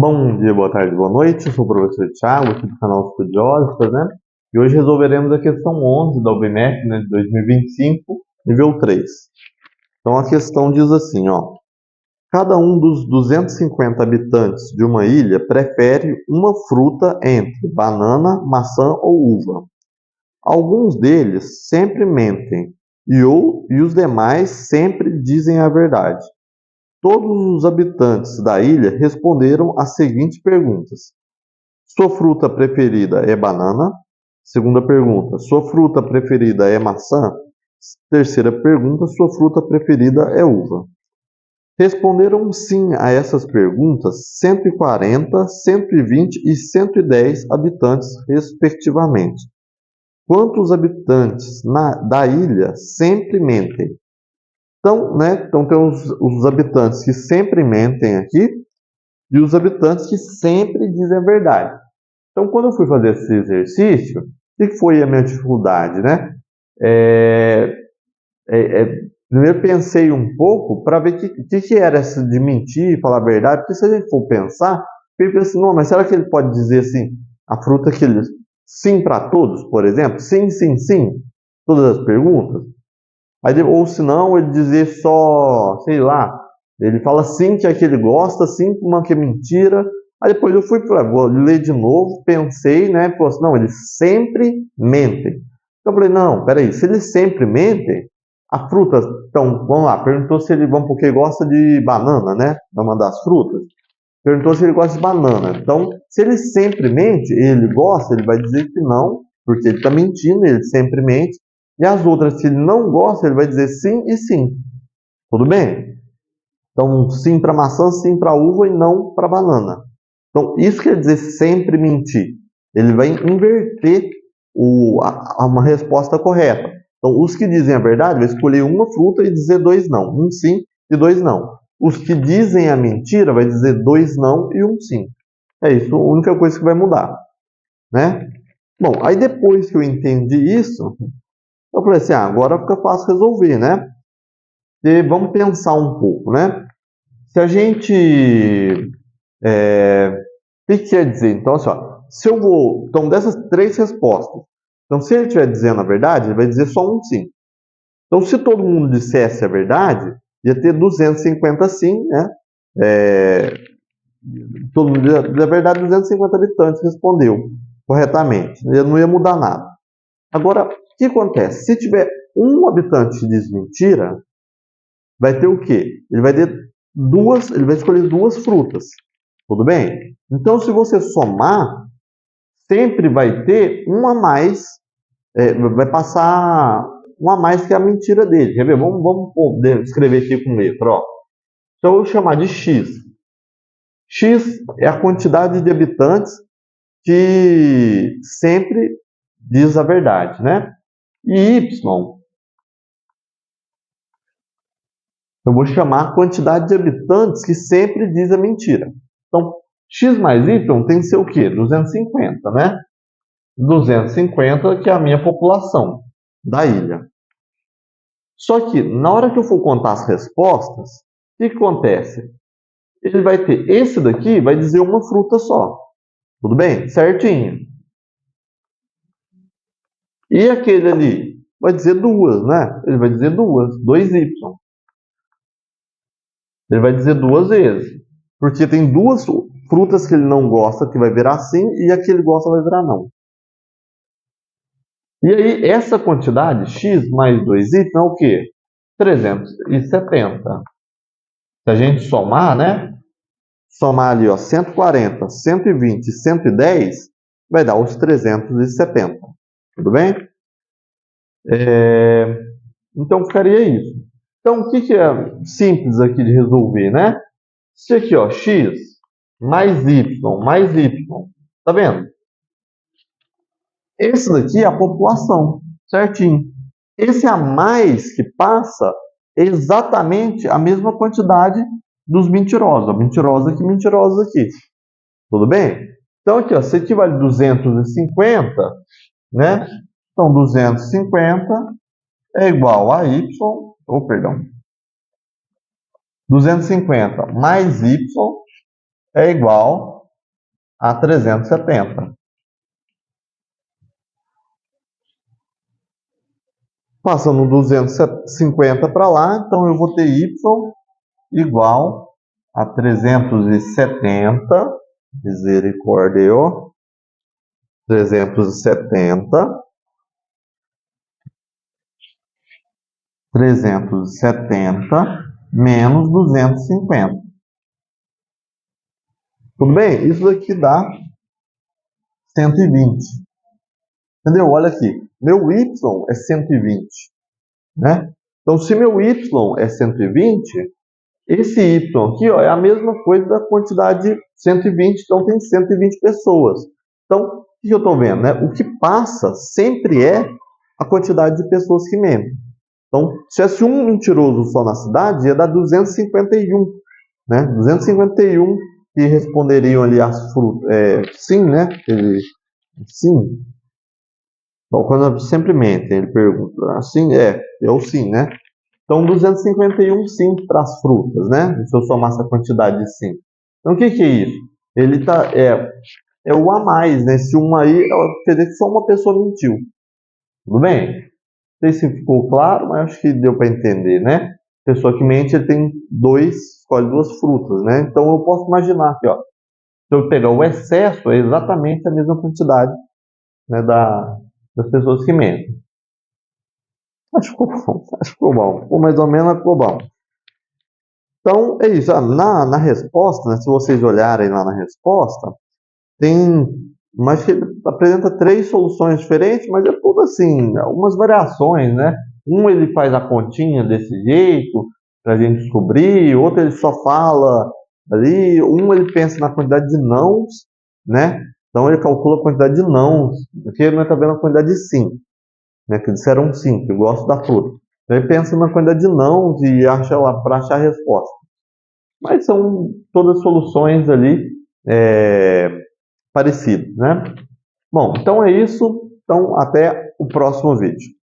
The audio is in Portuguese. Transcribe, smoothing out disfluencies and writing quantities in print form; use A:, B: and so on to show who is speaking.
A: Bom dia, boa tarde, boa noite. Eu sou o professor Thiago, aqui do canal Estudiósicas, né? E hoje resolveremos a questão 11 da UBMEC, né, de 2025, nível 3. Então a questão diz assim, ó. Cada um dos 250 habitantes de uma ilha prefere uma fruta entre banana, maçã ou uva. Alguns deles sempre mentem e os demais sempre dizem a verdade. Todos os habitantes da ilha responderam as seguintes perguntas: sua fruta preferida é banana? Segunda pergunta: sua fruta preferida é maçã? Terceira pergunta: sua fruta preferida é uva? Responderam sim a essas perguntas 140, 120 e 110 habitantes, respectivamente. Quantos habitantes da ilha sempre mentem? Então, né, então tem os habitantes que sempre mentem aqui e os habitantes que sempre dizem a verdade. Então, quando eu fui fazer esse exercício, o que foi a minha dificuldade, né? É, primeiro pensei um pouco para ver o que era essa de mentir e falar a verdade, porque se a gente for pensar, eu pensei assim, não, mas será que ele pode dizer assim, a fruta que ele sim para todos, por exemplo? Sim, sim, sim, todas as perguntas? Aí, ou se não, ele dizer só, sei lá, ele fala sim que é que ele gosta, sim uma que é mentira. Aí depois eu fui para vou ler de novo, pensei, né? Falei assim, não, eles sempre mentem. Então eu falei, não, peraí, se eles sempre mentem, a fruta, então, vamos lá, perguntou se ele, vamos porque gosta de banana, né? É uma das frutas. Perguntou se ele gosta de banana. Então, se ele sempre mente, ele gosta, ele vai dizer que não, porque ele está mentindo, ele sempre mente. E as outras, se ele não gosta, ele vai dizer sim e sim. Tudo bem? Então, sim para maçã, sim para uva e não para banana. Então, isso quer dizer sempre mentir. Ele vai inverter uma resposta correta. Então, os que dizem a verdade, vai escolher uma fruta e dizer dois não. Um sim e dois não. Os que dizem a mentira, vai dizer dois não e um sim. É isso, a única coisa que vai mudar, né? Bom, aí depois que eu entendi isso, eu falei assim, agora fica fácil resolver, né? E vamos pensar um pouco, né? Se a gente... o que quer dizer? Então, assim, ó, se eu vou... Então, dessas três respostas, então, se ele estiver dizendo a verdade, ele vai dizer só um sim. Então, se todo mundo dissesse a verdade, ia ter 250 sim, né? É, todo mundo, na verdade, 250 habitantes respondeu corretamente. Não ia mudar nada. Agora, o que acontece? Se tiver um habitante que diz mentira, vai ter o quê? Ele vai ter ele vai escolher duas frutas. Tudo bem? Então, se você somar, sempre vai ter um a mais, vai passar um a mais que a mentira dele. Quer ver? Vamos escrever aqui com letra, ó. Então, eu vou chamar de X. X é a quantidade de habitantes que sempre diz a verdade, né? E Y, eu vou chamar a quantidade de habitantes que sempre diz a mentira. Então, X mais Y tem que ser o quê? 250, né? 250 que é a minha população da ilha. Só que, na hora que eu for contar as respostas, o que acontece? Ele vai ter, esse daqui vai dizer uma fruta só. Tudo bem? Certinho. E aquele ali vai dizer duas, né? Ele vai dizer duas, 2Y. Ele vai dizer duas vezes. Porque tem duas frutas que ele não gosta, que vai virar sim, e a que ele gosta vai virar não. E aí, essa quantidade, x mais 2y, é o quê? 370. Se a gente somar, né? Somar ali, ó, 140, 120 e 110, vai dar os 370. Tudo bem? Então, ficaria isso. Então, o que é simples aqui de resolver, né? Isso aqui, ó, x mais y, tá vendo? Esse daqui é a população, certinho. Esse a mais que passa é exatamente a mesma quantidade dos mentirosos. Mentirosos aqui, mentirosos aqui. Tudo bem? Então, aqui, ó, isso aqui vale 250, né? Então, 250 é igual a y, perdão. 250 mais y é igual a 370. Passando 250 para lá, então eu vou ter y igual a 370, misericórdia, 370 menos 250. Tudo bem? Isso daqui dá 120. Entendeu? Olha aqui. Meu y é 120. Né? Então, se meu y é 120, esse y aqui ó, é a mesma coisa da quantidade 120. Então, tem 120 pessoas. Então, o que eu estou vendo? Né? O que passa sempre é a quantidade de pessoas que mentem. Então, se tivesse um mentiroso só na cidade, ia dar 251. Né? 251 que responderiam ali as frutas. Sim, né? Sim. Então, quando sempre mente, ele pergunta, assim eu sim, né? Então, 251 sim para as frutas, né? Se eu somar essa quantidade de sim. Então, o que é isso? Ele é o a mais, né? Esse um aí, quer dizer que só uma pessoa mentiu. Tudo bem? Não sei se ficou claro, mas acho que deu para entender, né? A pessoa que mente, ele tem escolhe duas frutas, né? Então, eu posso imaginar aqui, ó. Se eu pegar o excesso, é exatamente a mesma quantidade, né, das pessoas que mentem. Acho que ficou bom. Acho que ficou bom. Ficou mais ou menos, ficou bom. Então, é isso. Na resposta, né, se vocês olharem lá na resposta, tem. Mas que ele apresenta 3 soluções diferentes, mas é tudo assim, algumas variações, né? Um ele faz a continha desse jeito, para a gente descobrir, outro ele só fala ali, um ele pensa na quantidade de nãos, né? Então ele calcula a quantidade de nãos, aqui ele não está vendo a quantidade de sim, né? Que disseram sim, que gosto da fruta. Então ele pensa na quantidade de nãos e acha lá para achar a resposta. Mas são todas soluções ali parecidas, né? Bom, então é isso. Então até o próximo vídeo.